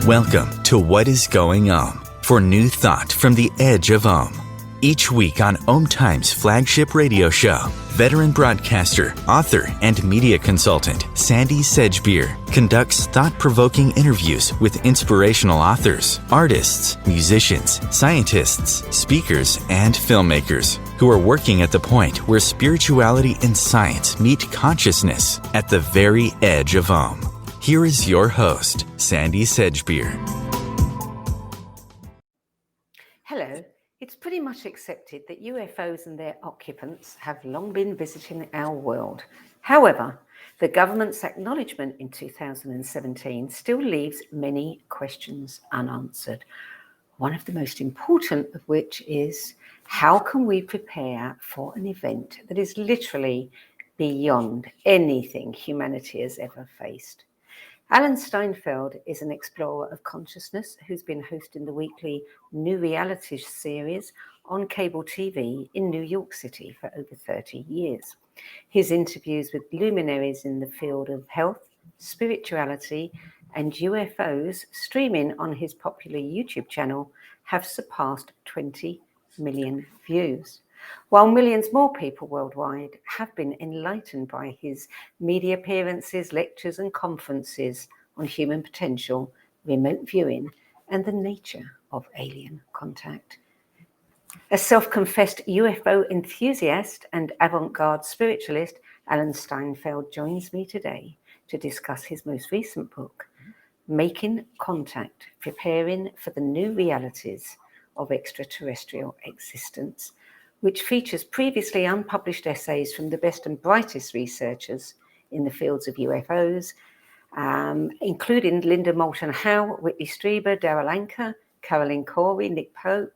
Welcome to What is Going Om, for new thought from the edge of Om. Each week on Om Time's flagship radio show, veteran broadcaster, author, and media consultant Sandy Sedgbeer conducts thought-provoking interviews with inspirational authors, artists, musicians, scientists, speakers, and filmmakers who are working at the point where spirituality and science meet consciousness at the very edge of Om. Here is your host, Sandy Sedgbeer. Hello. It's pretty much accepted that UFOs and their occupants have long been visiting our world. However, the government's acknowledgement in 2017 still leaves many questions unanswered. One of the most important of which is, how can we prepare for an event that is literally beyond anything humanity has ever faced? Alan Steinfeld is an explorer of consciousness who's been hosting the weekly New Realities series on cable TV in New York City for over 30 years. His interviews with luminaries in the field of health, spirituality, and UFOs, streaming on his popular YouTube channel, have surpassed 20 million views, while millions more people worldwide have been enlightened by his media appearances, lectures, and conferences on human potential, remote viewing, and the nature of alien contact. A self-confessed UFO enthusiast and avant-garde spiritualist, Alan Steinfeld joins me today to discuss his most recent book, Making Contact, Preparing for the New Realities of Extraterrestrial Existence, which features previously unpublished essays from the best and brightest researchers in the fields of UFOs, including Linda Moulton Howe, Whitley Strieber, Darrell Anker, Caroline Corey, Nick Pope,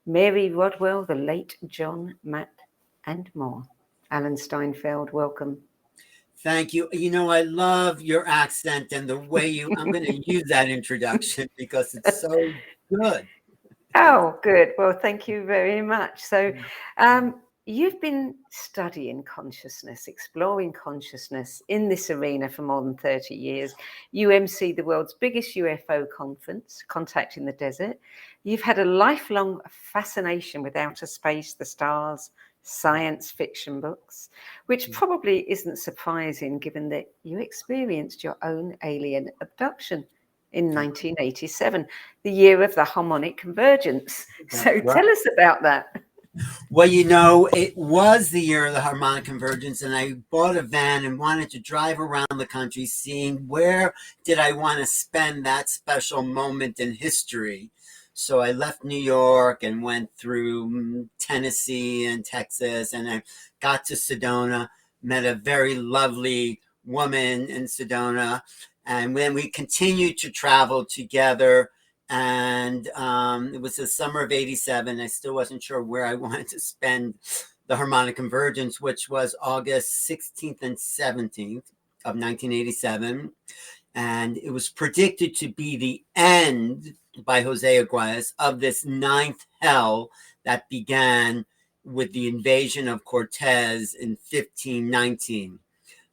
Mary Rodwell, the late John Matt, and more. Alan Steinfeld, welcome. Thank you. You know, I love your accent and the way I'm going to use that introduction because it's so good. Oh, good. Well, thank you very much. So you've been studying consciousness, exploring consciousness in this arena for more than 30 years. You MC the world's biggest UFO conference, Contact in the Desert. You've had a lifelong fascination with outer space, the stars, science fiction books, which probably isn't surprising given that you experienced your own alien abduction in 1987, the year of the harmonic convergence. So tell us about that. Well, you know, it was the year of the harmonic convergence, and I bought a van and wanted to drive around the country seeing where did I want to spend that special moment in history. So I left New York and went through Tennessee and Texas, and I got to Sedona, met a very lovely woman in Sedona. And then we continued to travel together, and it was the summer of 87. I still wasn't sure where I wanted to spend the harmonic convergence, which was August 16th and 17th of 1987. And it was predicted to be the end by Jose Aguirre of this ninth hell that began with the invasion of Cortez in 1519.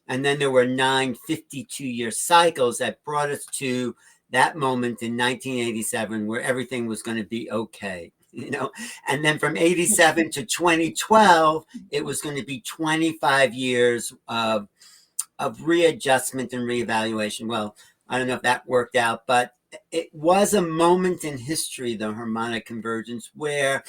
And then there were 9 52-year cycles that brought us to that moment in 1987 where everything was going to be okay, you know. And then from 87 to 2012, it was going to be 25 years of readjustment and reevaluation. Well, I don't know if that worked out, but it was a moment in history, the harmonic convergence, where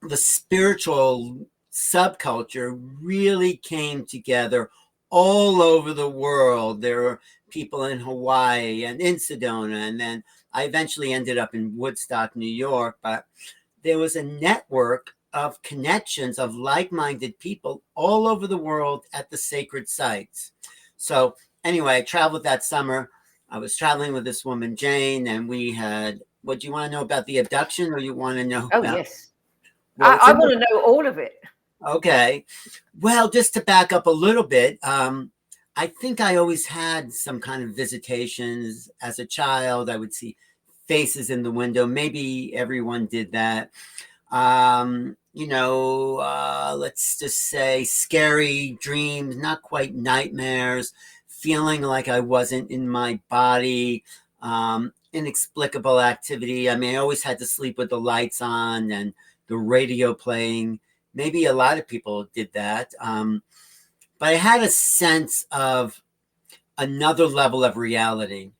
the spiritual subculture really came together all over the world. There were people in Hawaii and in Sedona, and then I eventually ended up in Woodstock, New York. But there was a network of connections of like-minded people all over the world at the sacred sites. So anyway, I traveled that summer. I was traveling with this woman, Jane, and we had, what do you want to know about the abduction, or you want to know Oh, about? yes. Well, I want to know all of it. Okay. Well, just to back up a little bit, I think I always had some kind of visitations as a child. I would see faces in the window. Maybe everyone did that. Let's just say scary dreams, not quite nightmares, feeling like I wasn't in my body. inexplicable activity. I mean, I always had to sleep with the lights on and the radio playing. Maybe a lot of people did that. But I had a sense of another level of reality.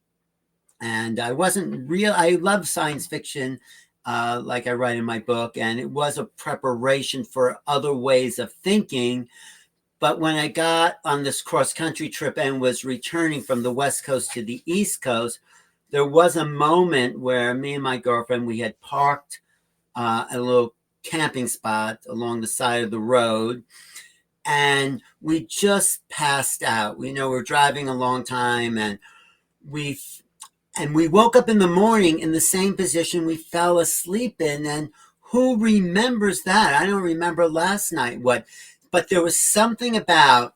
And I wasn't real. I love science fiction, like I write in my book, and it was a preparation for other ways of thinking. But when I got on this cross country trip and was returning from the West Coast to the East Coast, there was a moment where me and my girlfriend, we had parked at a little camping spot along the side of the road, and we just passed out. We know we're driving a long time, and we woke up in the morning in the same position we fell asleep in. And who remembers that? I don't remember last night but there was something about,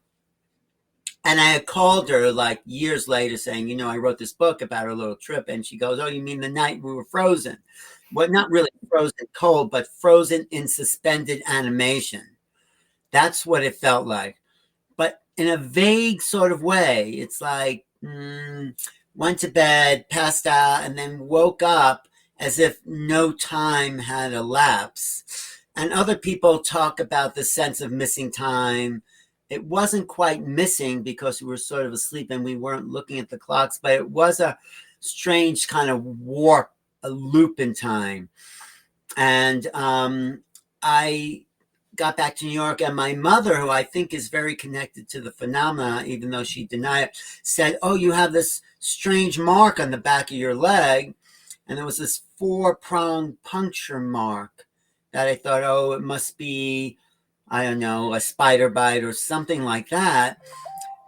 and I had called her like years later saying, I wrote this book about our little trip. And she goes, oh, you mean the night we were frozen? Well, not really frozen cold, but frozen in suspended animation. That's what it felt like. But in a vague sort of way, it's like, went to bed, passed out, and then woke up as if no time had elapsed. And other people talk about the sense of missing time. It wasn't quite missing because we were sort of asleep and we weren't looking at the clocks, but it was a strange kind of warp, a loop in time. And I got back to New York, and my mother, who I think is very connected to the phenomena, even though she denied it, said, oh, you have this strange mark on the back of your leg. And there was this 4-pronged puncture mark that I thought, oh, it must be, I don't know, a spider bite or something like that.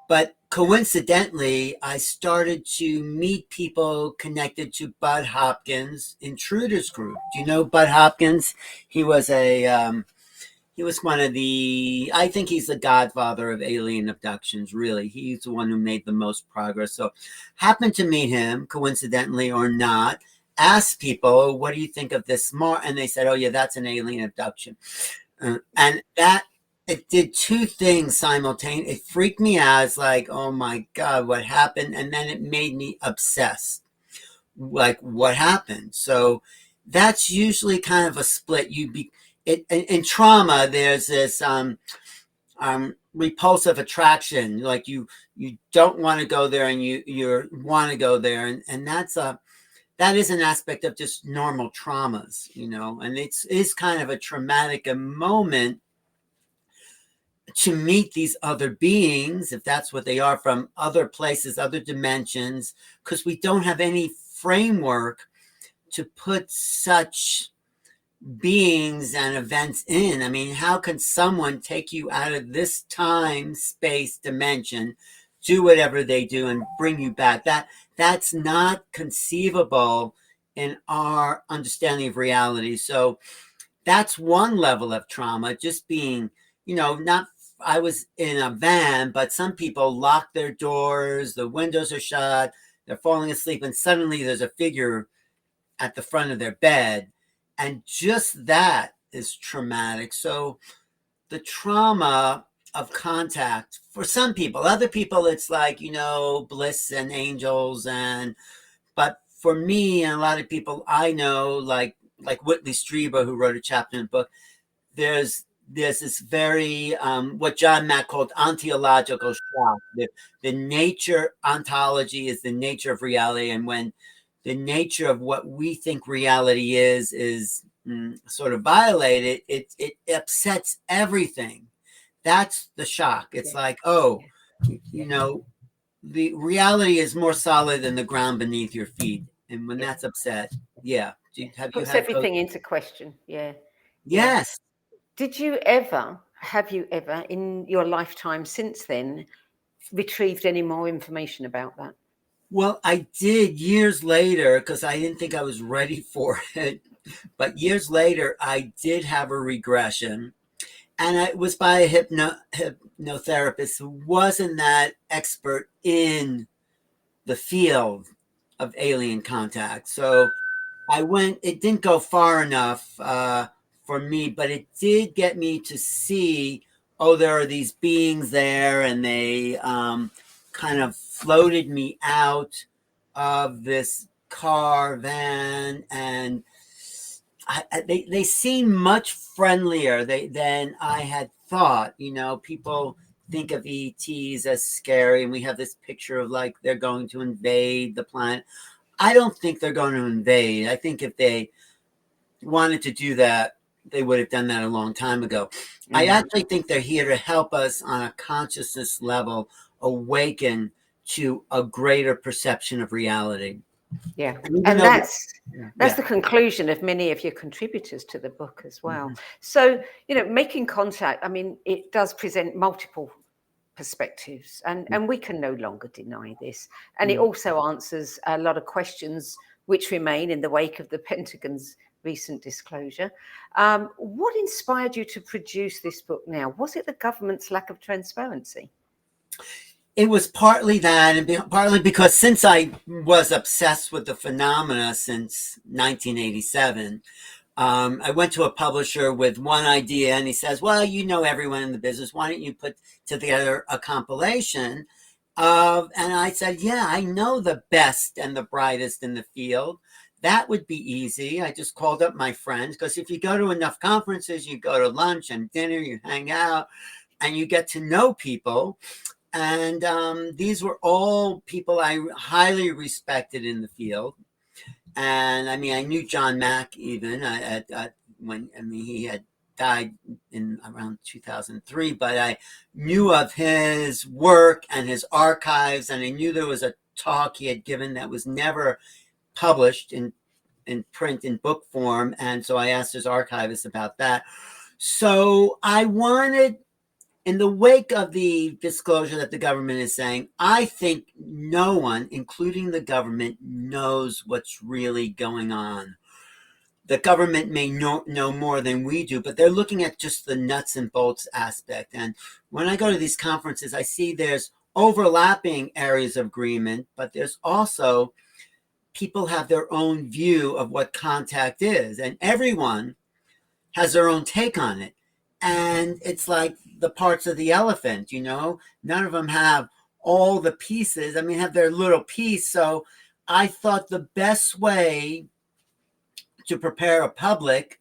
But coincidentally, I started to meet people connected to Bud Hopkins' Intruders group. Do you know Bud Hopkins? He was one of I think he's the godfather of alien abductions, really. He's the one who made the most progress. So happened to meet him, coincidentally or not, asked people, what do you think of this mark? And they said, oh, yeah, that's an alien abduction. And that, it did two things simultaneously. It freaked me out. It's like, oh, my God, what happened? And then it made me obsessed. Like, what happened? So that's usually kind of a split. In trauma, there's this repulsive attraction. Like you don't want to go there, and you want to go there, and that is an aspect of just normal traumas, and it's kind of a traumatic moment to meet these other beings, if that's what they are, from other places, other dimensions, because we don't have any framework to put such beings and events in. I mean, how can someone take you out of this time, space, dimension, do whatever they do, and bring you back? That's not conceivable in our understanding of reality. So that's one level of trauma, just being, I was in a van, but some people lock their doors, the windows are shut, they're falling asleep, and suddenly there's a figure at the front of their bed. And just that is traumatic. So the trauma of contact for some people, other people, it's like, bliss and angels. But for me and a lot of people I know, like Whitley Strieber, who wrote a chapter in the book, there's this very, what John Mack called ontological shock. The nature, ontology is the nature of reality. And when the nature of what we think reality is sort of violated, it upsets everything. That's the shock. It's like, the reality is more solid than the ground beneath your feet. And when that's upset, puts everything into question. Yeah. Yes. Have you ever in your lifetime since then retrieved any more information about that? Well, I did years later, because I didn't think I was ready for it. But years later, I did have a regression. And it was by a hypnotherapist who wasn't that expert in the field of alien contact. So it didn't go far enough for me, but it did get me to see, there are these beings there, and they kind of floated me out of this car, van, and they seem much friendlier than I had thought. You know, people think of ETs as scary, and we have this picture of like they're going to invade the planet. I don't think they're going to invade. I think if they wanted to do that, they would have done that a long time ago. I actually think they're here to help us on a consciousness level awaken to a greater perception of reality. Yeah, and that's the conclusion of many of your contributors to the book as well. So, you know, making contact, I mean, it does present multiple perspectives, and we can no longer deny this. And it also answers a lot of questions which remain in the wake of the Pentagon's recent disclosure. What inspired you to produce this book now? Was it the government's lack of transparency? It was partly that, and partly because since I was obsessed with the phenomena since 1987, I went to a publisher with one idea, and he says, well, you know everyone in the business. Why don't you put together a compilation of, and I said, yeah, I know the best and the brightest in the field. That would be easy. I just called up my friends, because if you go to enough conferences, you go to lunch and dinner, you hang out, and you get to know people. And these were all people I highly respected in the field. And I mean, I knew John Mack even when he had died in around 2003, but I knew of his work and his archives, and I knew there was a talk he had given that was never published in print in book form. And so I asked his archivist about that. So I wanted, in the wake of the disclosure that the government is saying, I think no one, including the government, knows what's really going on. The government may know more than we do, but they're looking at just the nuts and bolts aspect. And when I go to these conferences, I see there's overlapping areas of agreement, but there's also people have their own view of what contact is, and everyone has their own take on it. And it's like the parts of the elephant, you know, none of them have all the pieces. I mean, have their little piece. So I thought the best way to prepare a public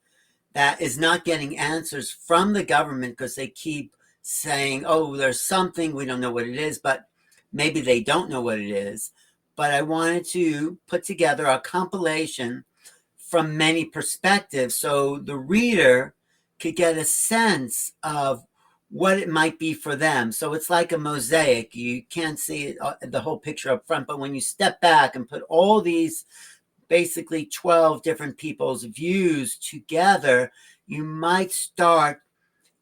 that is not getting answers from the government, because they keep saying, oh, there's something, we don't know what it is, but maybe they don't know what it is. But I wanted to put together a compilation from many perspectives, so the reader could get a sense of what it might be for them. So it's like a mosaic. You can't see it, the whole picture up front, but when you step back and put all these basically 12 different people's views together, you might start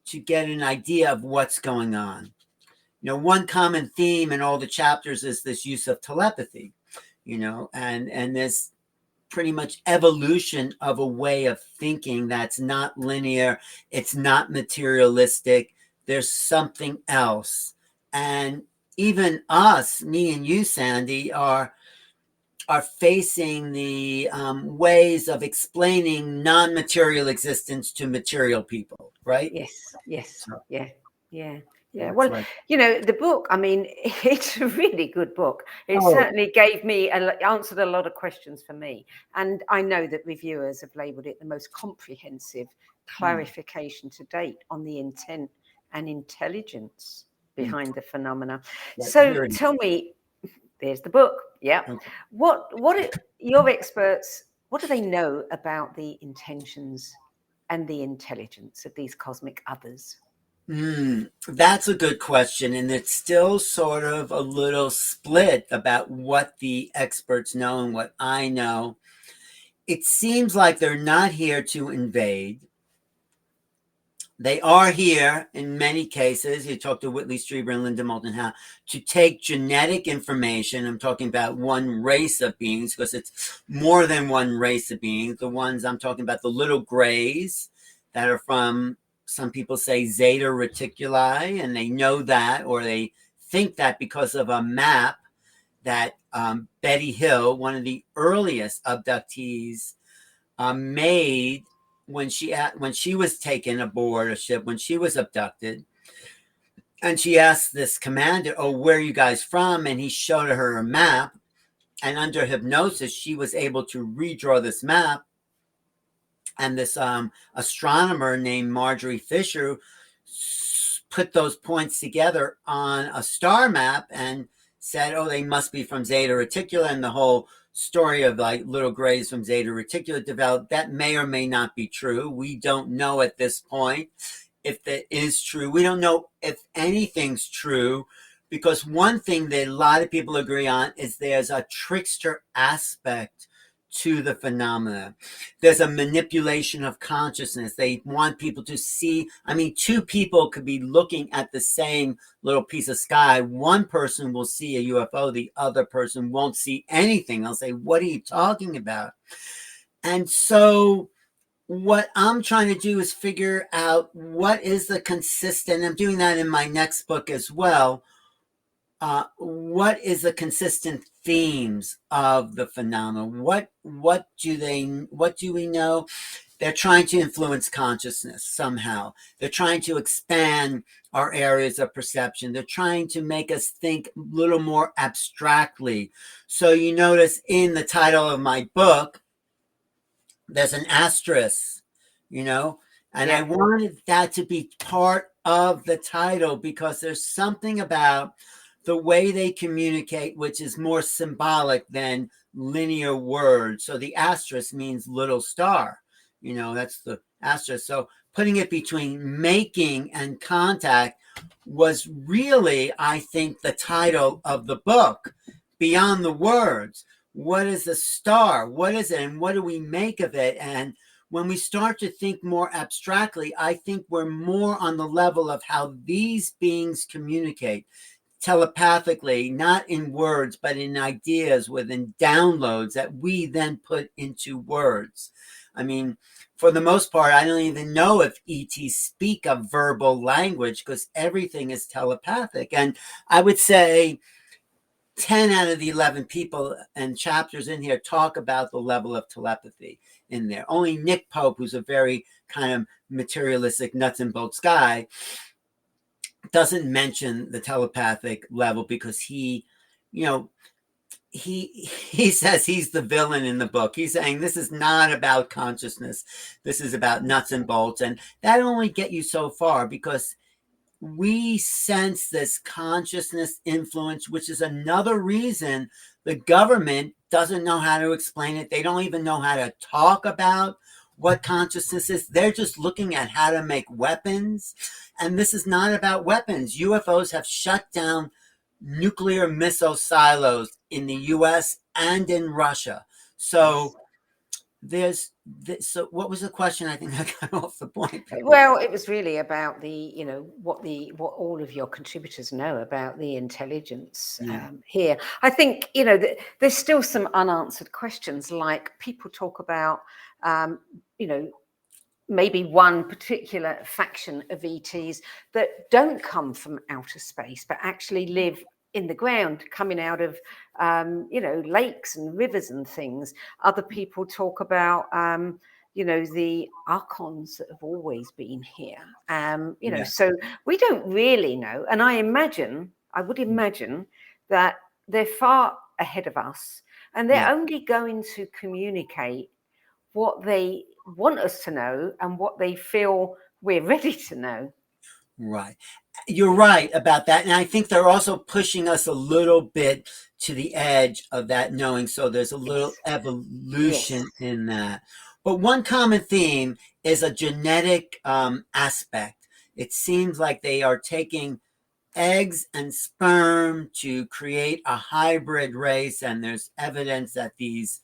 to get an idea of what's going on. You know, one common theme in all the chapters is this use of telepathy, you know, and this pretty much evolution of a way of thinking that's not linear, it's not materialistic, there's something else. And even us, me and you, Sandy, are facing the ways of explaining non-material existence to material people, right? Yes, yeah. Well, like, you know, the book, I mean, it's a really good book. It certainly gave me, answered a lot of questions for me. And I know that reviewers have labeled it the most comprehensive clarification to date on the intent and intelligence behind the phenomena. So tell me, there's the book. Yeah. Okay. What your experts, what do they know about the intentions and the intelligence of these cosmic others? That's a good question. And it's still sort of a little split about what the experts know and what I know. It seems like they're not here to invade. They are here in many cases. You talk to Whitley Strieber and Linda Moulton Howe, to take genetic information. I'm talking about one race of beings, because it's more than one race of beings. The ones I'm talking about, the little grays that are from, some people say, Zeta Reticuli, and they know that, or they think that because of a map that Betty Hill, one of the earliest abductees, made when she was taken aboard a ship, when she was abducted. And she asked this commander, oh, where are you guys from? And he showed her a map. And under hypnosis, she was able to redraw this map. And this astronomer named Marjorie Fisher put those points together on a star map and said, oh, they must be from Zeta Reticuli. And the whole story of like little grays from Zeta Reticuli developed. That may or may not be true. We don't know at this point if that is true. We don't know if anything's true, because one thing that a lot of people agree on is there's a trickster aspect to the phenomena. There's a manipulation of consciousness. They want people to see. I mean, two people could be looking at the same little piece of sky. One person will see a UFO, the other person won't see anything. They'll say, what are you talking about? And so what I'm trying to do is figure out what is the consistent, I'm doing that in my next book as well. What is the consistent themes of the phenomenon? What do we know? They're trying to influence consciousness somehow. They're trying to expand our areas of perception. They're trying to make us think a little more abstractly. So you notice in the title of my book, there's an asterisk, and I wanted that to be part of the title because there's something about the way they communicate, which is more symbolic than linear words. So the asterisk means little star, that's the asterisk. So putting it between making and contact was really, I think, the title of the book, beyond the words. What is a star? What is it? And what do we make of it? And when we start to think more abstractly, I think we're more on the level of how these beings communicate telepathically, not in words, but in ideas, within downloads that we then put into words. I mean, for the most part, I don't even know if ETs speak a verbal language because everything is telepathic. And I would say 10 out of the 11 people and chapters in here talk about the level of telepathy in there. Only Nick Pope, who's a very kind of materialistic nuts and bolts guy, doesn't mention the telepathic level because he says he's the villain in the book. He's saying this is not about consciousness. This is about nuts and bolts. And that only get you so far because we sense this consciousness influence, which is another reason the government doesn't know how to explain it. They don't even know how to talk about what consciousness is. They're just looking at how to make weapons. And this is not about weapons. UFOs have shut down nuclear missile silos in the US and in Russia. So there's this, so what was the question? I think I got off the point. Well, it was really about what all of your contributors know about the intelligence here. I think there's still some unanswered questions, like people talk about maybe one particular faction of ETs that don't come from outer space but actually live in the ground, coming out of lakes and rivers and things. Other people talk about the archons that have always been here. So we don't really know. And I would imagine that they're far ahead of us, and they're only going to communicate what they want us to know and what they feel we're ready to know. Right. You're right about that. And I think they're also pushing us a little bit to the edge of that knowing. So there's a little evolution in that. But one common theme is a genetic aspect. It seems like they are taking eggs and sperm to create a hybrid race. And there's evidence that these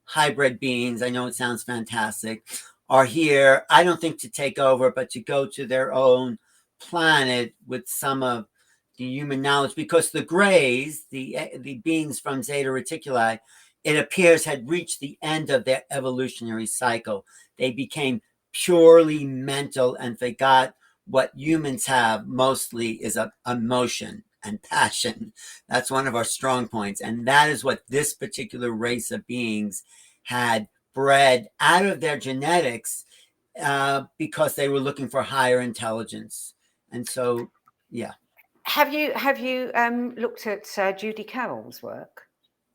hybrid beings, I know it sounds fantastic, are here, I don't think to take over, but to go to their own planet with some of the human knowledge, because the grays, the beings from Zeta Reticuli, it appears had reached the end of their evolutionary cycle. They became purely mental and forgot what humans have mostly is emotion and passion. That's one of our strong points. And that is what this particular race of beings had bred out of their genetics because they were looking for higher intelligence. And so, yeah. Have you looked at Judy Carroll's work?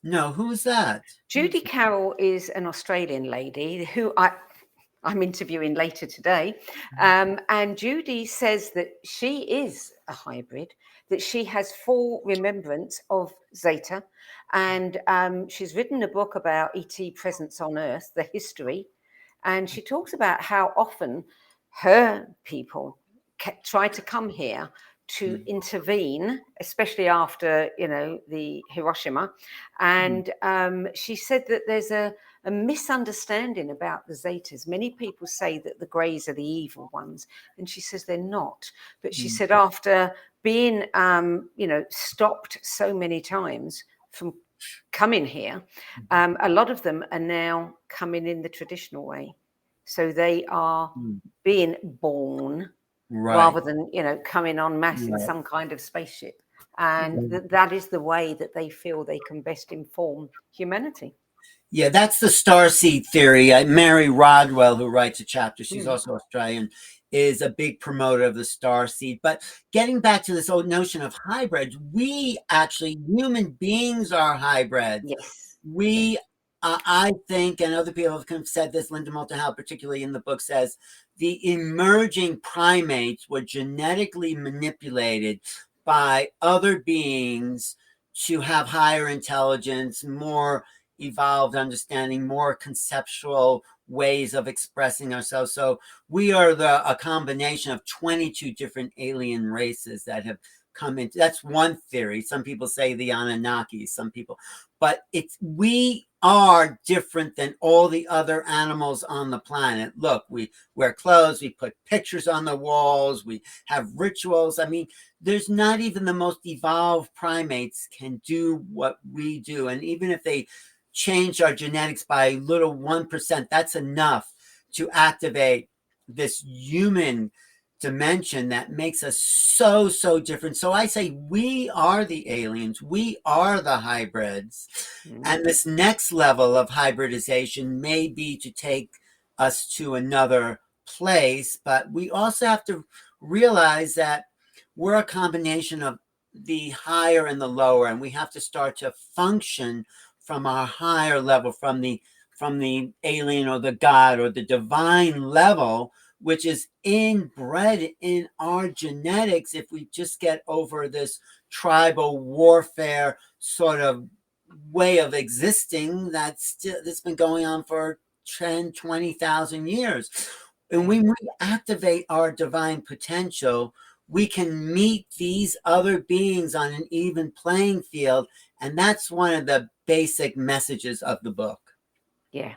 No, who's that? Judy Carroll is an Australian lady who I'm interviewing later today. And Judy says that she is a hybrid, that she has full remembrance of Zeta. And she's written a book about ET presence on Earth, the history. And she talks about how often her people try to come here to intervene, especially after, the Hiroshima. And she said that there's a misunderstanding about the Zetas. Many people say that the Greys are the evil ones, and she says they're not. But she said after being, stopped so many times from coming here, a lot of them are now coming in the traditional way. So they are being born rather than, coming en masse in some kind of spaceship. And that is the way that they feel they can best inform humanity. Yeah, that's the starseed theory. Mary Rodwell, who writes a chapter, she's also Australian, is a big promoter of the starseed. But getting back to this old notion of hybrids, we actually, human beings are hybrids. Yes. We, I think, and other people have said this, Linda Moulton Howe, particularly in the book, says the emerging primates were genetically manipulated by other beings to have higher intelligence, more evolved understanding, more conceptual ways of expressing ourselves. So we are a combination of 22 different alien races that have come into. That's one theory. Some people say the Anunnaki, some people, but we are different than all the other animals on the planet. Look, we wear clothes, we put pictures on the walls, we have rituals. I mean, there's not even the most evolved primates can do what we do. And even if they change our genetics by a little 1%, that's enough to activate this human dimension that makes us so, so different. So I say we are the aliens, we are the hybrids. And this next level of hybridization may be to take us to another place, but we also have to realize that we're a combination of the higher and the lower, and we have to start to function from our higher level, from the alien or the God or the divine level, which is inbred in our genetics. If we just get over this tribal warfare sort of way of existing that's been going on for 10, 20,000 years. And when we activate our divine potential, we can meet these other beings on an even playing field. And that's one of the basic messages of the book. Yeah,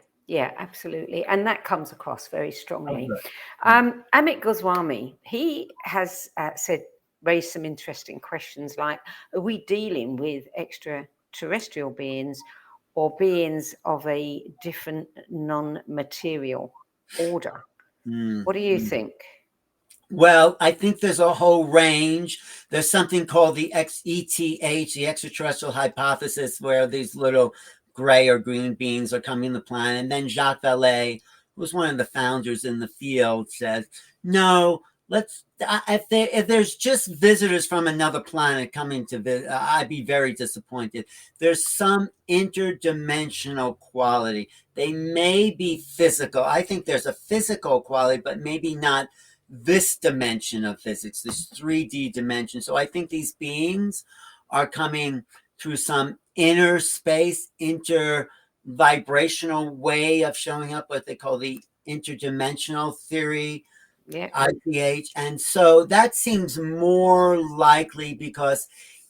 absolutely. And that comes across very strongly. Amit Goswami, he has raised some interesting questions like, are we dealing with extraterrestrial beings or beings of a different non-material order? What do you think? Well, I think there's a whole range. There's something called the ETH, the extraterrestrial hypothesis, where these little gray or green beings are coming to the planet. And then Jacques Vallée, who's one of the founders in the field, says, no, if there's just visitors from another planet coming to visit, I'd be very disappointed. There's some interdimensional quality. They may be physical. I think there's a physical quality, but maybe not this dimension of physics, this 3D dimension. So I think these beings are coming through some inner space, inter-vibrational way of showing up, what they call the interdimensional theory, IPH. And so that seems more likely because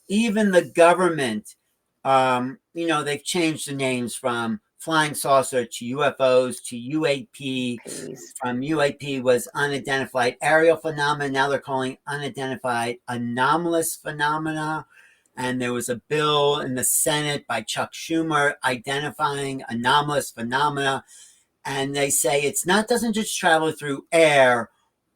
even the government, they've changed the names from flying saucer to UFOs to UAP. From UAP was unidentified aerial phenomena. Now they're calling unidentified anomalous phenomena. And there was a bill in the Senate by Chuck Schumer identifying anomalous phenomena. And they say doesn't just travel through air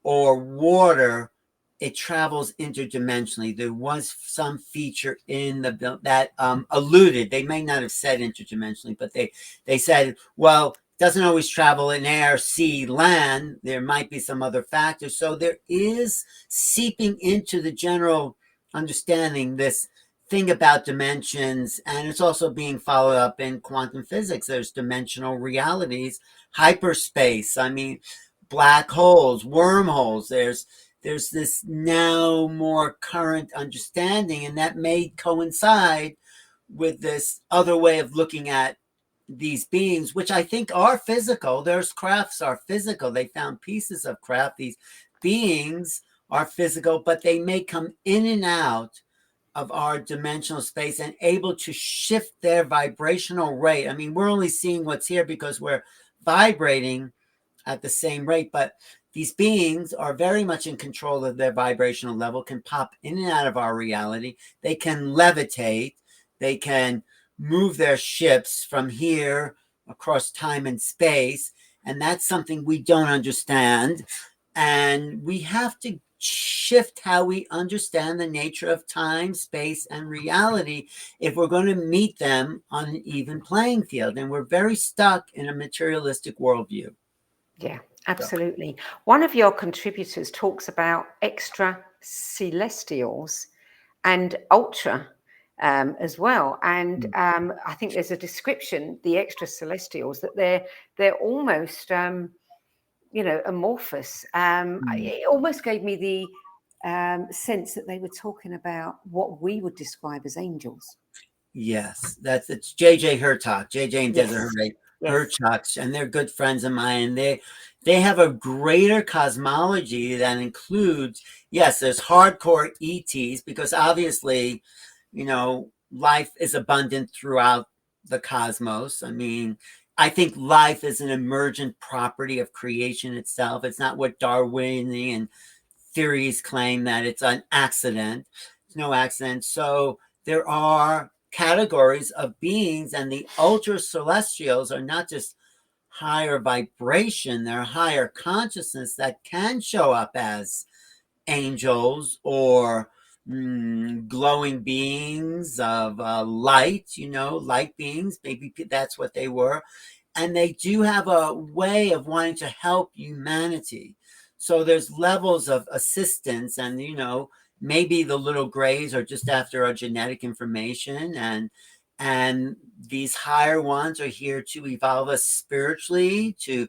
or water, it travels interdimensionally. There was some feature in the bill that alluded, they may not have said interdimensionally, but they said, well, it doesn't always travel in air, sea, land. There might be some other factors. So there is seeping into the general understanding this thing about dimensions, and it's also being followed up in quantum physics. There's dimensional realities, hyperspace. I mean, black holes, wormholes. There's this now more current understanding, and that may coincide with this other way of looking at these beings, which I think are physical. There's crafts are physical. They found pieces of craft. These beings are physical, but they may come in and out of our dimensional space and able to shift their vibrational rate. I mean, we're only seeing what's here because we're vibrating at the same rate, but these beings are very much in control of their vibrational level, can pop in and out of our reality. They can levitate. They can move their ships from here across time and space. And that's something we don't understand. And we have to shift how we understand the nature of time, space, and reality if we're going to meet them on an even playing field. And we're very stuck in a materialistic worldview. Yeah, absolutely. One of your contributors talks about extra celestials and ultra as well. And I think there's a description, the extra celestials, that they're almost amorphous. It almost gave me the sense that they were talking about what we would describe as angels. Yes, it's JJ Hertog, JJ and Yes. Desiree Yes. Hertog, and they're good friends of mine. They have a greater cosmology that includes, yes, there's hardcore ETs, because obviously, life is abundant throughout the cosmos. I mean, I think life is an emergent property of creation itself. It's not what Darwinian theories claim, that it's an accident. It's no accident. So there are categories of beings, and the ultra celestials are not just higher vibration, they're higher consciousness that can show up as angels or glowing beings of light, light beings. Maybe that's what they were. And they do have a way of wanting to help humanity. So there's levels of assistance, and maybe the little grays are just after our genetic information, and these higher ones are here to evolve us spiritually, to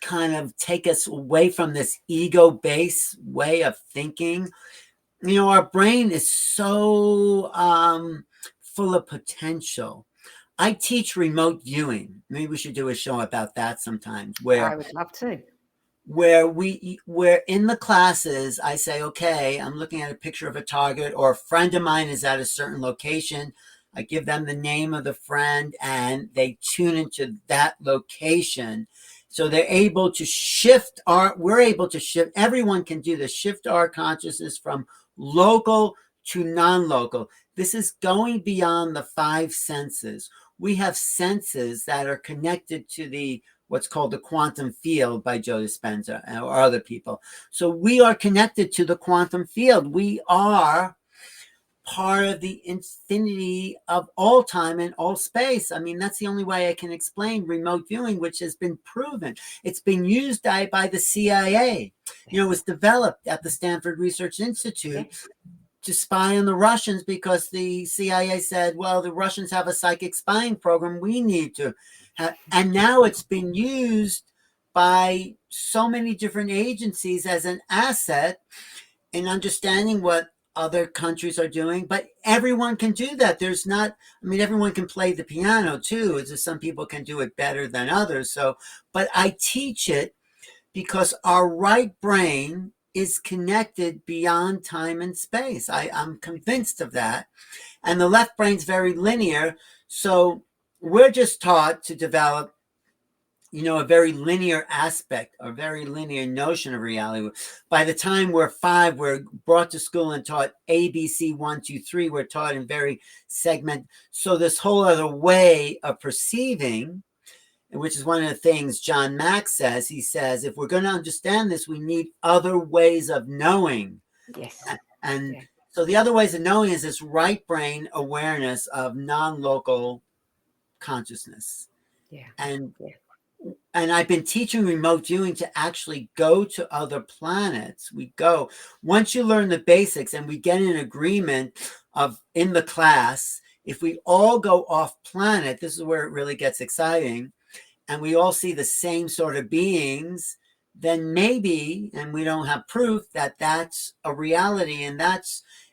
kind of take us away from this ego-based way of thinking. Our brain is so full of potential. I teach remote viewing. Maybe we should do a show about that sometimes, where I would love to. Where in the classes, I say, okay, I'm looking at a picture of a target, or a friend of mine is at a certain location. I give them the name of the friend, and they tune into that location. So they're able to shift we're able to shift, everyone can do this, shift our consciousness from local to non-local. This is going beyond the five senses. We have senses that are connected to what's called the quantum field by Joe Dispenza or other people. So we are connected to the quantum field. We are part of the infinity of all time and all space. I mean, that's the only way I can explain remote viewing, which has been proven. It's been used by the CIA. It was developed at the Stanford Research Institute to spy on the Russians, because the CIA said, well, the Russians have a psychic spying program. We need to have, and now it's been used by so many different agencies as an asset in understanding what other countries are doing. But everyone can do that. Everyone can play the piano too. It's just some people can do it better than others. So, but I teach it because our right brain is connected beyond time and space. I'm convinced of that. And the left brain's very linear. So we're just taught to develop, a very linear aspect, a very linear notion of reality. By the time we're 5, we're brought to school and taught ABC 1, 2, 3. We're taught in very segment. So this whole other way of perceiving, which is one of the things John Mack says. He says, if we're going to understand this, we need other ways of knowing. Yes. And so the other ways of knowing is this right brain awareness of non-local consciousness. Yeah. And I've been teaching remote viewing to actually go to other planets. We go, once you learn the basics and we get in agreement of in the class, if we all go off planet, this is where it really gets exciting, and we all see the same sort of beings, then maybe, and we don't have proof that that's a reality. And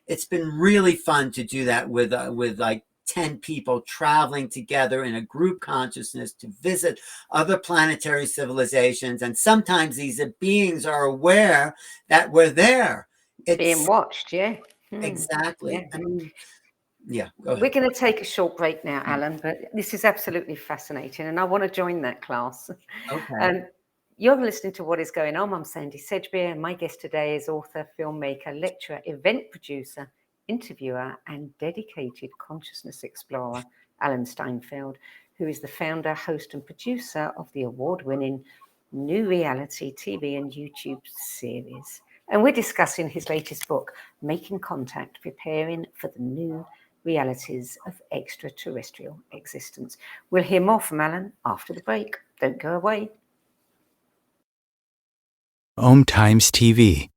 it's been really fun to do that with like 10 people traveling together in a group consciousness to visit other planetary civilizations. And sometimes these beings are aware that we're there. It's being watched, yeah. Exactly. Yeah. I mean, yeah, go ahead. We're going to take a short break now, Alan, but this is absolutely fascinating, and I want to join that class. Okay. You're listening to What Is Going On. I'm Sandy Sedgbeer, and my guest today is author, filmmaker, lecturer, event producer, interviewer, and dedicated consciousness explorer, Alan Steinfeld, who is the founder, host, and producer of the award-winning New Reality TV and YouTube series. And we're discussing his latest book, Making Contact, Preparing for the New Realities of Extraterrestrial Existence. We'll hear more from Alan after the break. Don't go away. Om Times TV.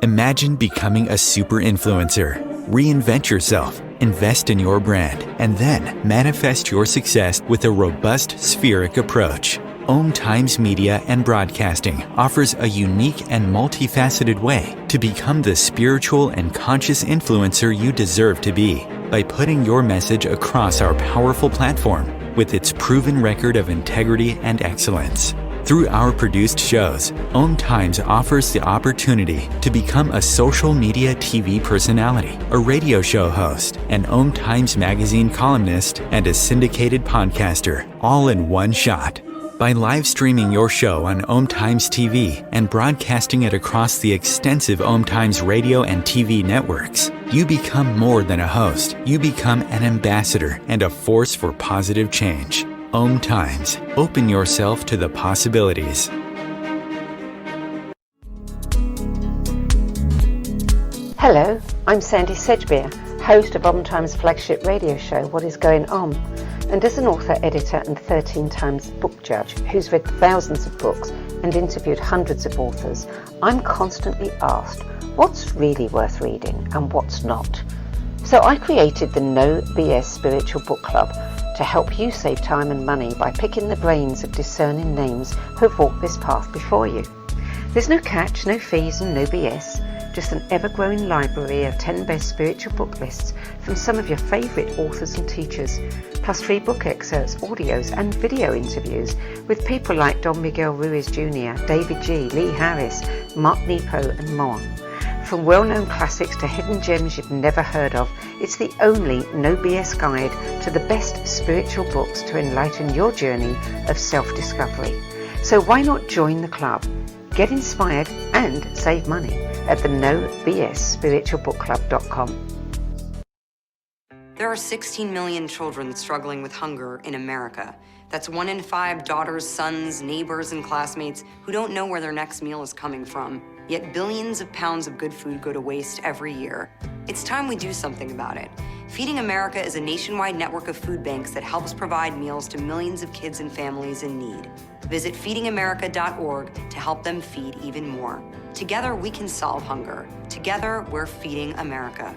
Imagine becoming a super influencer. Reinvent yourself, invest in your brand, and then manifest your success with a robust spheric approach. Om Times Media and Broadcasting offers a unique and multifaceted way to become the spiritual and conscious influencer you deserve to be by putting your message across our powerful platform with its proven record of integrity and excellence. Through our produced shows, Om Times offers the opportunity to become a social media TV personality, a radio show host, an Om Times magazine columnist, and a syndicated podcaster, all in one shot. By live streaming your show on Om Times TV and broadcasting it across the extensive Om Times radio and TV networks, you become more than a host. You become an ambassador and a force for positive change. Om Times. Open yourself to the possibilities. Hello, I'm Sandy Sedgbeer, host of Om Times' flagship radio show, What Is Going On? And as an author, editor, and 13 times book judge who's read thousands of books and interviewed hundreds of authors, I'm constantly asked what's really worth reading and what's not. So I created the No BS Spiritual Book Club to help you save time and money by picking the brains of discerning names who've walked this path before you. There's no catch, no fees, and no BS. Just an ever-growing library of 10 best spiritual book lists from some of your favourite authors and teachers, plus free book excerpts, audios and video interviews with people like Don Miguel Ruiz Jr., David G., Lee Harris, Mark Nepo and more. From well-known classics to hidden gems you've never heard of, it's the only no BS guide to the best spiritual books to enlighten your journey of self-discovery. So why not join the club? Get inspired and save money at the nobsspiritualbookclub.com. There are 16 million children struggling with hunger in America. That's 1 in 5 daughters, sons, neighbors, and classmates who don't know where their next meal is coming from. Yet billions of pounds of good food go to waste every year. It's time we do something about it. Feeding America is a nationwide network of food banks that helps provide meals to millions of kids and families in need. Visit feedingamerica.org to help them feed even more. Together, we can solve hunger. Together, we're feeding America.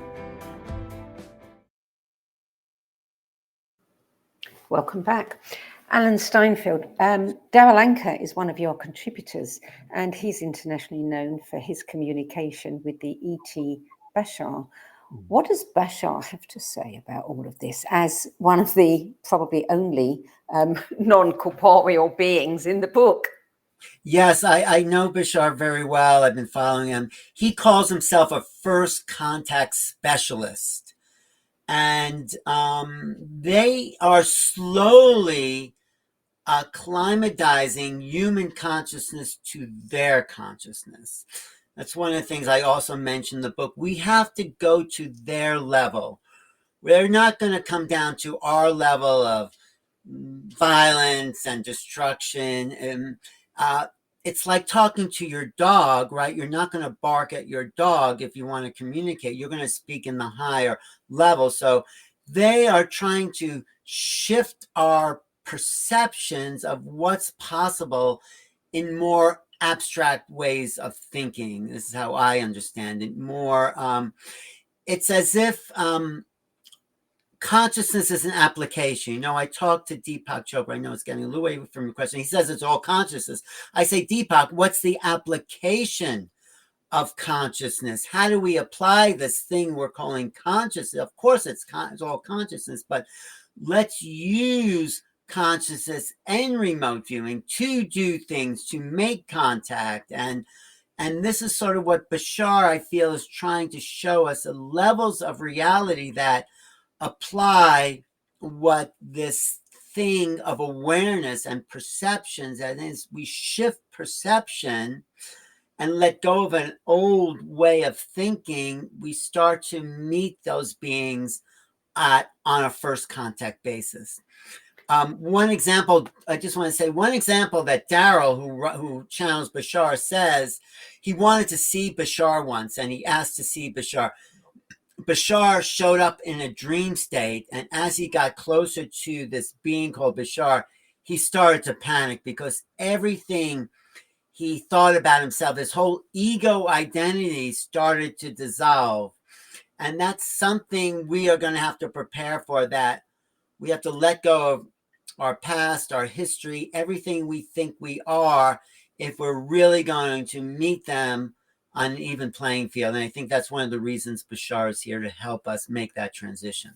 Welcome back. Alan Steinfeld. Daryl Anker is one of your contributors, and he's internationally known for his communication with the E.T. Bashar. What does Bashar have to say about all of this as one of the probably only non-corporeal beings in the book? Yes, I know Bashar very well. I've been following him. He calls himself a first contact specialist. And they are slowly acclimatizing human consciousness to their consciousness. That's one of the things I also mentioned in the book. We have to go to their level. We're not going to come down to our level of violence and destruction. And it's like talking to your dog, right? You're not going to bark at your dog if you want to communicate. You're going to speak in the higher level. So they are trying to shift our perceptions of what's possible in more abstract ways of thinking. This is how I understand it. More, it's as if consciousness is an application. You know, I talked to Deepak Chopra. I know it's getting a little away from your question. He says it's all consciousness. I say, Deepak, what's the application of consciousness? How do we apply this thing we're calling consciousness? Of course, it's all consciousness, but let's use consciousness and remote viewing to do things, to make contact. And this is sort of what Bashar, I feel, is trying to show us, the levels of reality that apply what this thing of awareness and perceptions, and as we shift perception and let go of an old way of thinking, we start to meet those beings on a first contact basis. One example, I just want to say one example that Daryl, who channels Bashar, says he wanted to see Bashar once, and he asked to see Bashar. Bashar showed up in a dream state, and as he got closer to this being called Bashar, he started to panic because everything he thought about himself, his whole ego identity started to dissolve. And that's something we are going to have to prepare for, that we have to let go of our past, our history, everything we think we are, if we're really going to meet them on an even playing field. And I think that's one of the reasons Bashar is here, to help us make that transition.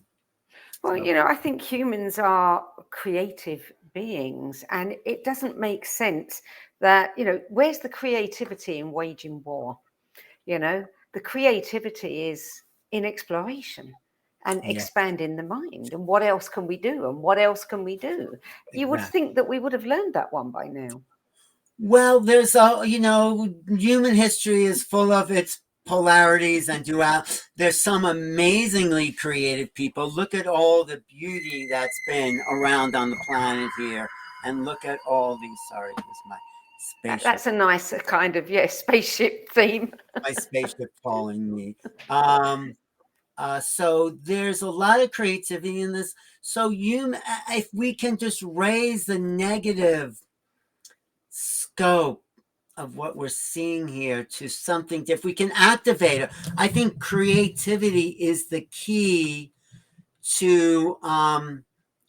Well, you know, I think humans are creative beings, and it doesn't make sense that, you know, where's the creativity in waging war? You know, the creativity is in exploration and expanding the mind. And what else can we do? And what else can we do? You would think that we would have learned that one by now. Well, there's you know, human history is full of its polarities and there's some amazingly creative people. Look at all the beauty that's been around on the planet here, and look at all these. Sorry, this is my spaceship. That's a nice kind of spaceship theme. My spaceship calling me. So there's a lot of creativity in this. So if we can just raise the negative scope of what we're seeing here to something different, we can activate it. I think creativity is the key to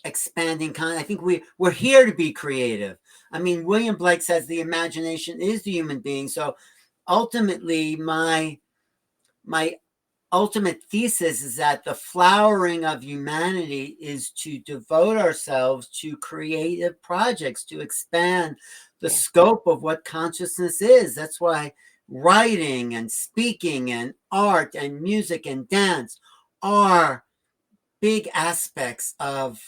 expanding. I think we're here to be creative. I mean, William Blake says the imagination is the human being. So ultimately, my ultimate thesis is that the flowering of humanity is to devote ourselves to creative projects, to expand the scope of what consciousness is. That's why writing and speaking and art and music and dance are big aspects of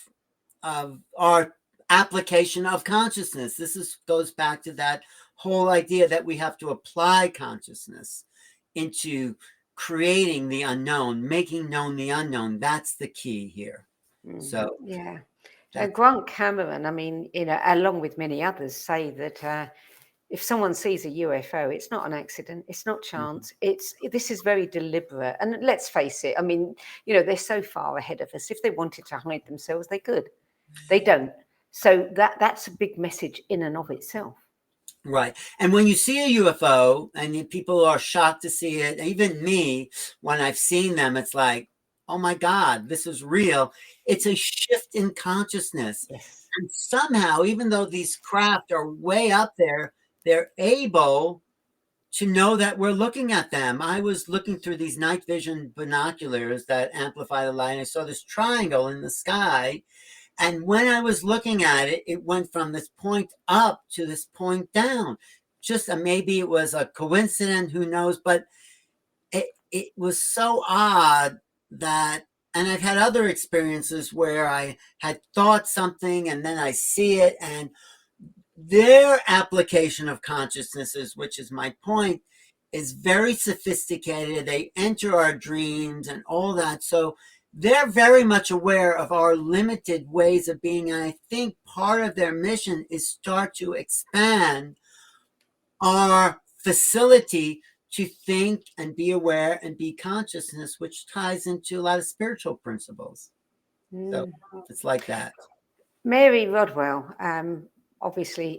our application of consciousness. This goes back to that whole idea that we have to apply consciousness into creating the unknown, making known the unknown. That's the key here. So Grant Cameron, I mean, you know, along with many others, say that if someone sees a UFO, it's not an accident, it's not chance, this is very deliberate. And let's face it, I mean, you know, they're so far ahead of us. If they wanted to hide themselves, they could. They don't. So that's a big message in and of itself. Right. And when you see a UFO and people are shocked to see it, even me, when I've seen them, it's like, oh my God, this is real. It's a shift in consciousness. Yes. And somehow, even though these craft are way up there, they're able to know that we're looking at them. I was looking through these night vision binoculars that amplify the light, and I saw this triangle in the sky. And when I was looking at it, it went from this point up to this point down. Just maybe it was a coincidence, who knows? But it was so odd that, and I've had other experiences where I had thought something and then I see it, and their application of consciousnesses, which is my point, is very sophisticated. They enter our dreams and all that. So they're very much aware of our limited ways of being. And I think part of their mission is start to expand our facility to think and be aware and be consciousness, which ties into a lot of spiritual principles. So it's like that. Mary Rodwell, obviously,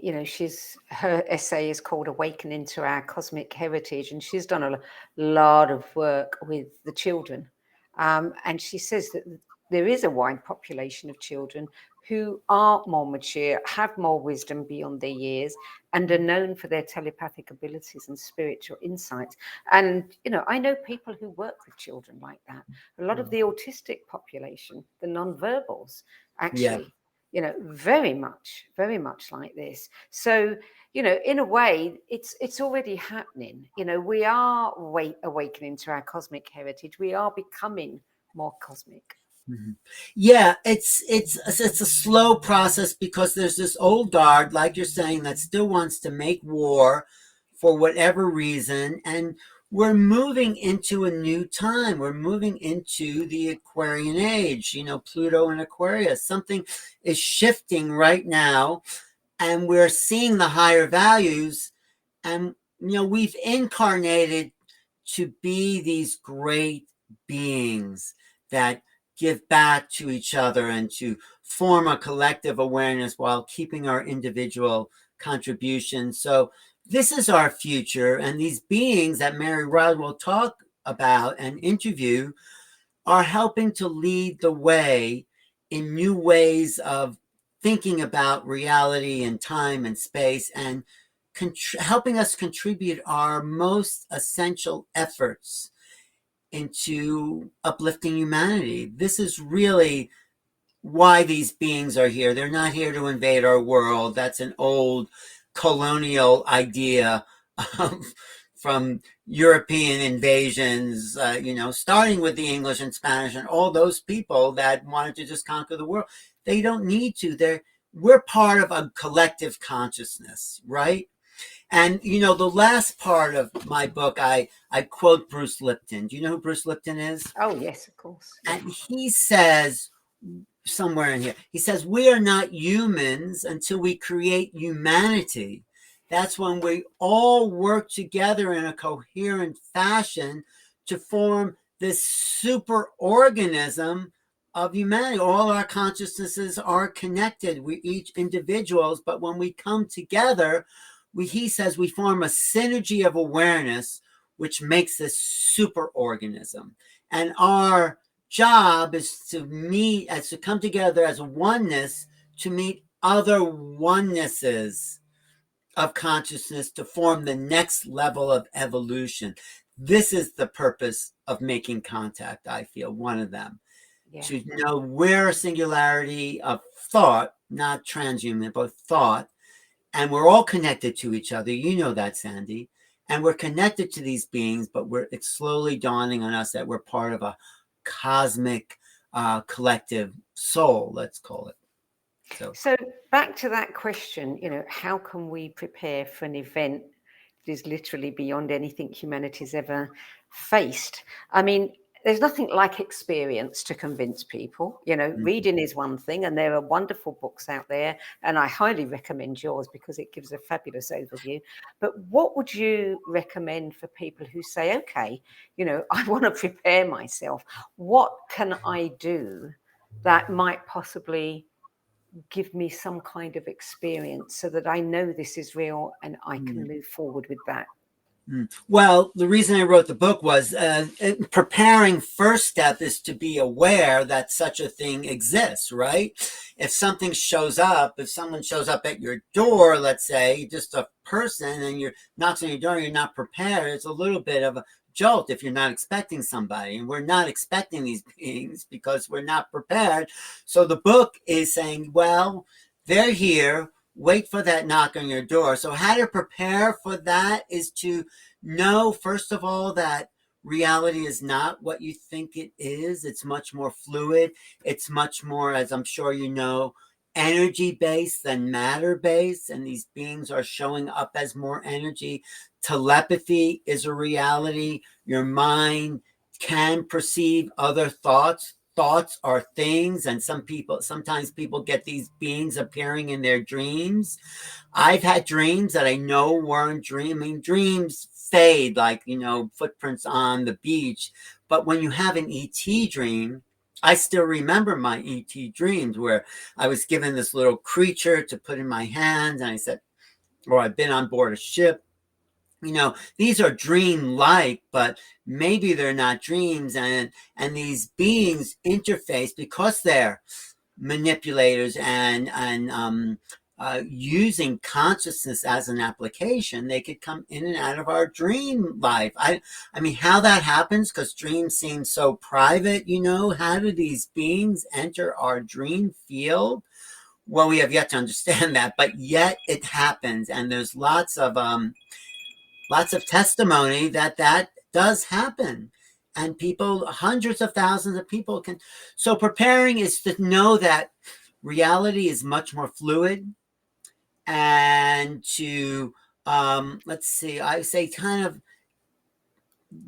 her essay is called Awakening to Our Cosmic Heritage, and she's done a lot of work with the children. And she says that there is a wide population of children who are more mature, have more wisdom beyond their years, and are known for their telepathic abilities and spiritual insights. And, I know people who work with children like that. A lot of the autistic population, the nonverbals, actually, very much like this. So, in a way, it's already happening. We are awakening to our cosmic heritage. We are becoming more cosmic. Mm-hmm. Yeah, it's a slow process because there's this old guard, like you're saying, that still wants to make war for whatever reason, and we're moving into a new time. We're moving into the Aquarian age, Pluto and Aquarius. Something is shifting right now, and we're seeing the higher values, and we've incarnated to be these great beings that give back to each other and to form a collective awareness while keeping our individual contributions. So this is our future, and these beings that Mary Rod will talk about and interview are helping to lead the way in new ways of thinking about reality and time and space, and helping us contribute our most essential efforts into uplifting humanity. This is really why these beings are here. They're not here to invade our world. That's an old colonial idea from European invasions, starting with the English and Spanish and all those people that wanted to just conquer the world. They don't need to. We're part of a collective consciousness, right? And, the last part of my book, I quote Bruce Lipton. Do you know who Bruce Lipton is? Oh, yes, of course. And he says, somewhere in here, he says, we are not humans until we create humanity. That's when we all work together in a coherent fashion to form this super organism of humanity. All our consciousnesses are connected. We're each individuals, but when we come together, he says we form a synergy of awareness, which makes this super organism. And our job is to come together as a oneness to meet other onenesses of consciousness to form the next level of evolution. This is the purpose of making contact, I feel, one of them. Yeah. To know we're a singularity of thought, not transhuman, but thought. And we're all connected to each other. You know that, Sandy. And we're connected to these beings, but it's slowly dawning on us that we're part of a cosmic collective soul, let's call it. So back to that question, how can we prepare for an event that is literally beyond anything humanity's ever faced? I mean, there's nothing like experience to convince people. Reading is one thing, and there are wonderful books out there, and I highly recommend yours because it gives a fabulous overview. But what would you recommend for people who say, okay, I want to prepare myself. What can I do that might possibly give me some kind of experience so that I know this is real and I can move forward with that? Well, the reason I wrote the book was preparing. First step is to be aware that such a thing exists, right? If someone shows up at your door, let's say, just a person, and you're knocks on your door, you're not prepared, it's a little bit of a jolt if you're not expecting somebody. And we're not expecting these beings because we're not prepared. So the book is saying, well, they're here. Wait for that knock on your door. So how to prepare for that is to know, first of all, that reality is not what you think it is. It's much more fluid. It's much more, as I'm sure you know, energy-based than matter-based. And these beings are showing up as more energy. Telepathy is a reality. Your mind can perceive other thoughts. Thoughts are things, and sometimes people get these beings appearing in their dreams. I've had dreams that I know weren't dreaming. Dreams fade like, footprints on the beach. But when you have an ET dream, I still remember my ET dreams where I was given this little creature to put in my hands, and I said, or I've been on board a ship. These are dream-like, but maybe they're not dreams, and these beings interface because they're manipulators and using consciousness as an application. They could come in and out of our dream life. I mean, how that happens, because dreams seem so private. How do these beings enter our dream field? Well, we have yet to understand that, but yet it happens, and there's lots of testimony that does happen, and people, hundreds of thousands of people can. So preparing is to know that reality is much more fluid, and to let's see, I say kind of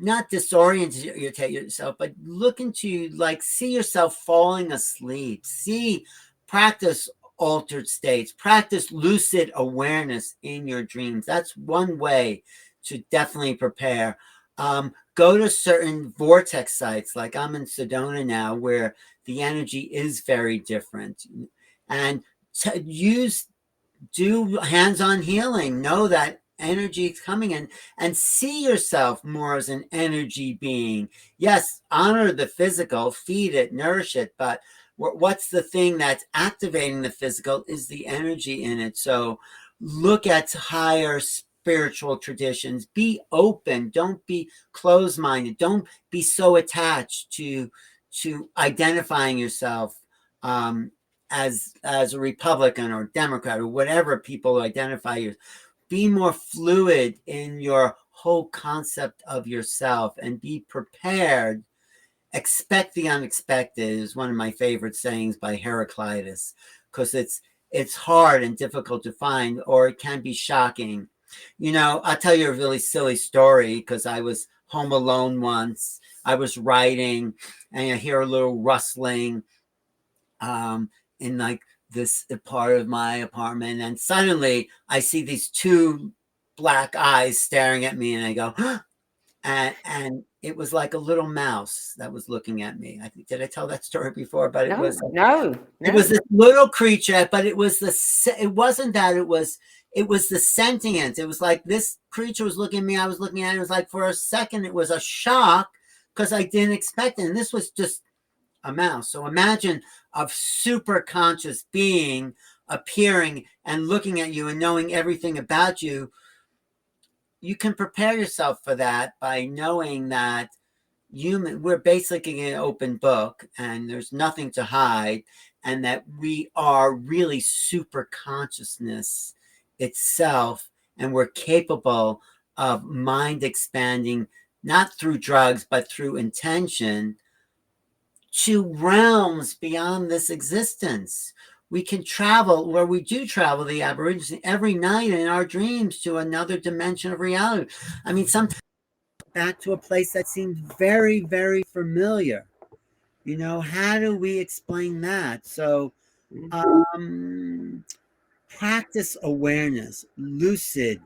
not disorientate yourself, but look into, like, see yourself falling asleep, practice altered states, practice lucid awareness in your dreams. That's one way to definitely prepare. Go to certain vortex sites, like I'm in Sedona now, where the energy is very different, and do hands-on healing. Know that energy is coming in, and see yourself more as an energy being. Yes, honor the physical, feed it, nourish it, but what's the thing that's activating the physical is the energy in it. So look at higher spiritual traditions. Be open. Don't be closed-minded. Don't be so attached to identifying yourself as a Republican or Democrat or whatever people identify you. Be more fluid in your whole concept of yourself, and be prepared. Expect the unexpected is one of my favorite sayings by Heraclitus, because it's hard and difficult to find, or it can be shocking. I'll tell you a really silly story, because I was home alone once. I was writing, and I hear a little rustling in like this part of my apartment, and suddenly I see these two black eyes staring at me, and I go, huh? and it was like a little mouse that was looking at me. Did I tell that story before? But it was this little creature, but it wasn't that. It was the sentience. It was like this creature was looking at me, I was looking at it. It was like, for a second, it was a shock, because I didn't expect it, and this was just a mouse. So imagine a super conscious being appearing and looking at you and knowing everything about you. You can prepare yourself for that by knowing that we're basically an open book, and there's nothing to hide, and that we are really super consciousness itself, and we're capable of mind expanding, not through drugs, but through intention, to realms beyond this existence. We can travel, where we do travel, the Aborigines, every night in our dreams, to another dimension of reality. I mean, sometimes back to a place that seems very, very familiar. How do we explain that? So practice awareness, lucid,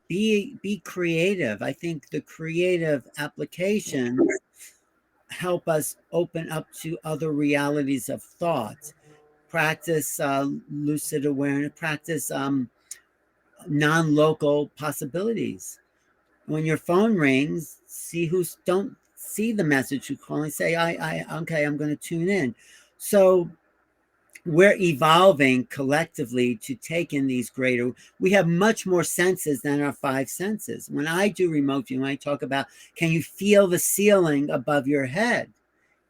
be creative. I think the creative applications help us open up to other realities of thought. Practice lucid awareness, practice non-local possibilities. When your phone rings, don't see the message you're calling, say, okay, I'm going to tune in. So we're evolving collectively to take in these greater, we have much more senses than our 5 senses. When I do remote viewing, I talk about, can you feel the ceiling above your head?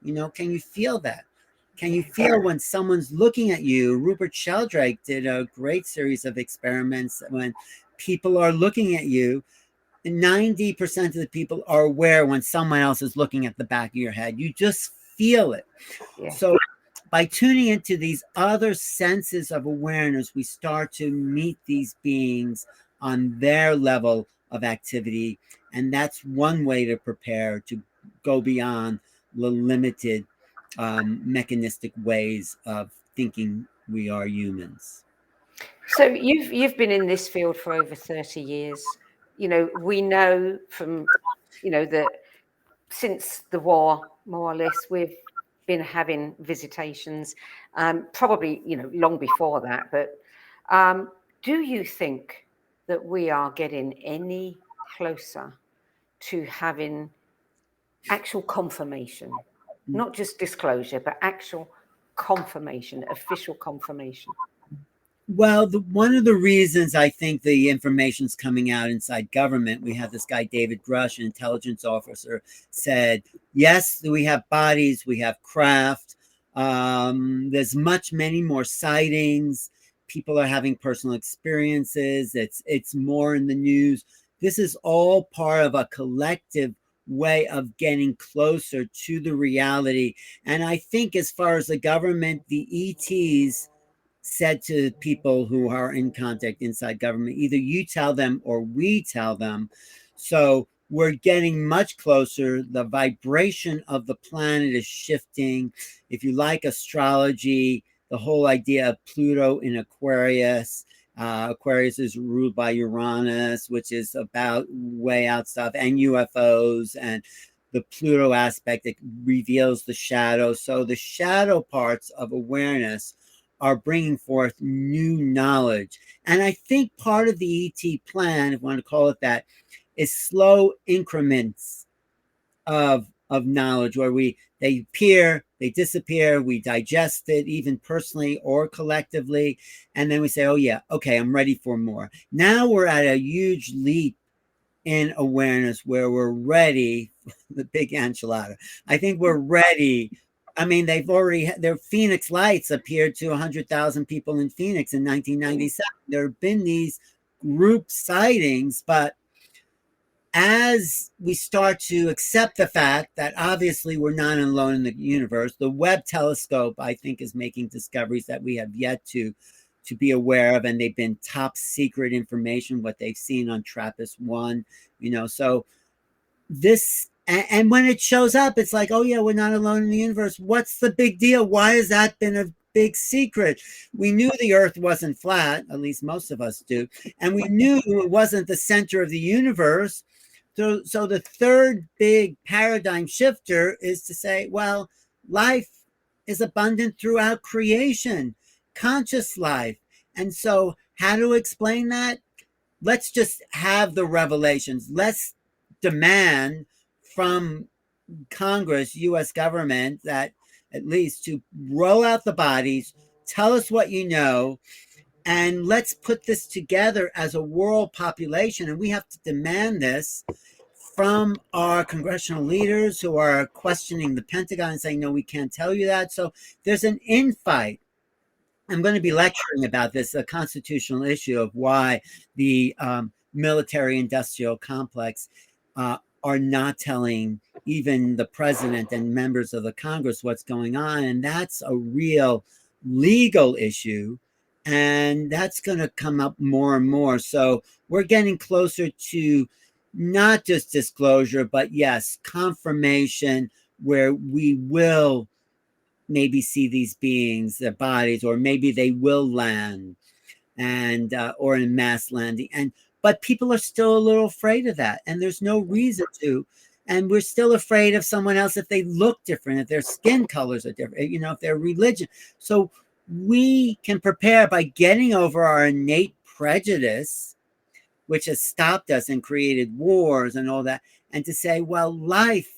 Can you feel that? Can you feel when someone's looking at you? Rupert Sheldrake did a great series of experiments. When people are looking at you, 90% of the people are aware when someone else is looking at the back of your head. You just feel it. Yeah. So by tuning into these other senses of awareness, we start to meet these beings on their level of activity. And that's one way to prepare to go beyond the limited mechanistic ways of thinking we are humans. So you've been in this field for over 30 years. We know from, that since the war, more or less, we've been having visitations, probably, long before that. But do you think that we are getting any closer to having actual confirmation, not just disclosure, but actual confirmation, official confirmation? Well, one of the reasons I think the information's coming out inside government, we have this guy, David Grush, an intelligence officer, said, yes, we have bodies, we have craft. There's many more sightings. People are having personal experiences. It's more in the news. This is all part of a collective way of getting closer to the reality. And I think as far as the government, the ETs said to people who are in contact inside government, either you tell them or we tell them. So we're getting much closer. The vibration of the planet is shifting. If you like astrology, the whole idea of Pluto in Aquarius, Aquarius is ruled by Uranus, which is about way out stuff, and UFOs, and the Pluto aspect that reveals the shadow. So the shadow parts of awareness are bringing forth new knowledge. And I think part of the ET plan, if you want to call it that, is slow increments of knowledge where they appear, they disappear, we digest it, even personally or collectively, and then we say, oh yeah, okay, I'm ready for more. Now we're at a huge leap in awareness where we're ready for the big enchilada. I think we're ready. I mean, their Phoenix lights appeared to 100,000 people in Phoenix in 1997. There have been these group sightings, but as we start to accept the fact that obviously we're not alone in the universe, the Webb telescope, I think, is making discoveries that we have yet to be aware of, and they've been top secret information, what they've seen on TRAPPIST-1, so this, and when it shows up, it's like, oh yeah, we're not alone in the universe. What's the big deal? Why has that been a big secret? We knew the earth wasn't flat, at least most of us do, and we knew it wasn't the center of the universe. So the third big paradigm shifter is to say, well, life is abundant throughout creation, conscious life. And so how to explain that? Let's just have the revelations. Let's demand from Congress, US government, that at least to roll out the bodies, tell us what you know, and let's put this together as a world population. And we have to demand this from our congressional leaders who are questioning the Pentagon and saying, no, we can't tell you that. So there's an infight. I'm going to be lecturing about this, a constitutional issue of why the military industrial complex are not telling even the president and members of the Congress what's going on. And that's a real legal issue. And that's going to come up more and more. So we're getting closer to not just disclosure, but yes, confirmation, where we will maybe see these beings, their bodies, or maybe they will land, and or in mass landing. But people are still a little afraid of that, and there's no reason to. And we're still afraid of someone else if they look different, if their skin colors are different, if their religion. So we can prepare by getting over our innate prejudice, which has stopped us and created wars and all that, and to say, well, life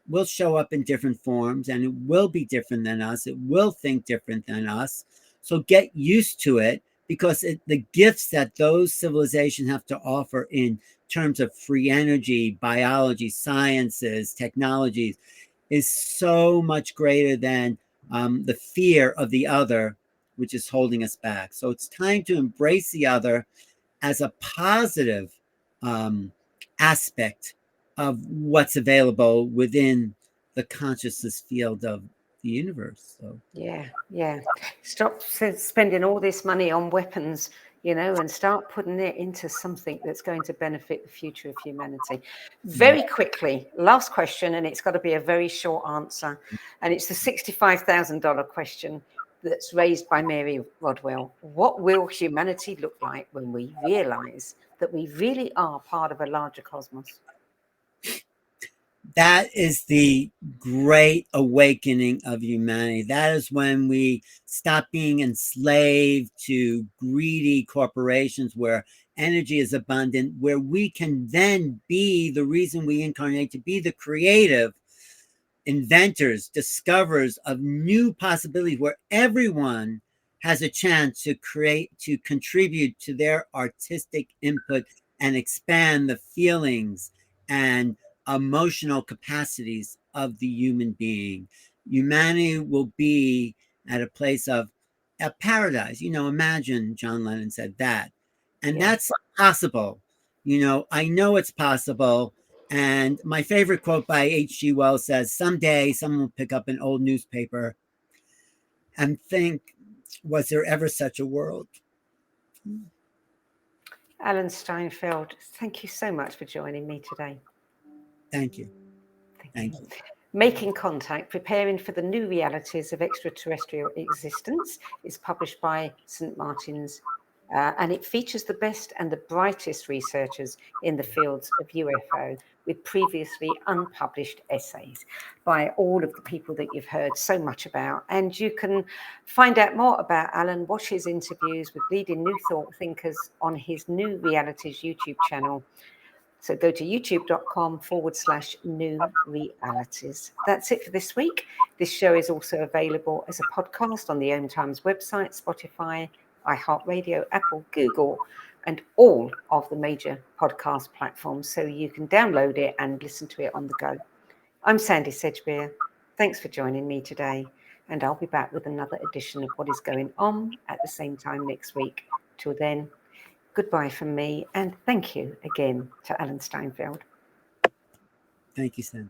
will show up in different forms, and it will be different than us. It will think different than us. So get used to it, because the gifts that those civilizations have to offer in terms of free energy, biology, sciences, technologies, is so much greater than the fear of the other, which is holding us back. So it's time to embrace the other as a positive aspect of what's available within the consciousness field of the universe. So yeah. Stop spending all this money on weapons, and start putting it into something that's going to benefit the future of humanity. Very quickly, last question, and it's got to be a very short answer. And it's the $65,000 question that's raised by Mary Rodwell. What will humanity look like when we realize that we really are part of a larger cosmos? That is the great awakening of humanity. That is when we stop being enslaved to greedy corporations where energy is abundant, where we can then be the reason we incarnate, to be the creative inventors, discoverers of new possibilities, where everyone has a chance to create, to contribute to their artistic input and expand the feelings and emotional capacities of the human being. Humanity will be at a place of a paradise. Imagine John Lennon said that. And Yeah. that's possible. I know it's possible. And my favorite quote by H.G. Wells says, someday someone will pick up an old newspaper and think, was there ever such a world? Alan Steinfeld, thank you so much for joining me today. Thank you. Thank you. Making Contact, Preparing for the New Realities of Extraterrestrial Existence is published by St. Martin's, and it features the best and the brightest researchers in the fields of UFO with previously unpublished essays by all of the people that you've heard so much about. And you can find out more about Alan, watch his interviews with leading New Thought thinkers on his New Realities YouTube channel. So go to youtube.com/new realities. That's it for this week. This show is also available as a podcast on the Om Times website, Spotify, iHeartRadio, Apple, Google, and all of the major podcast platforms. So you can download it and listen to it on the go. I'm Sandy Sedgbeer. Thanks for joining me today. And I'll be back with another edition of What is Going On at the same time next week. Till then, goodbye from me, and thank you again to Alan Steinfeld. Thank you, Sandy.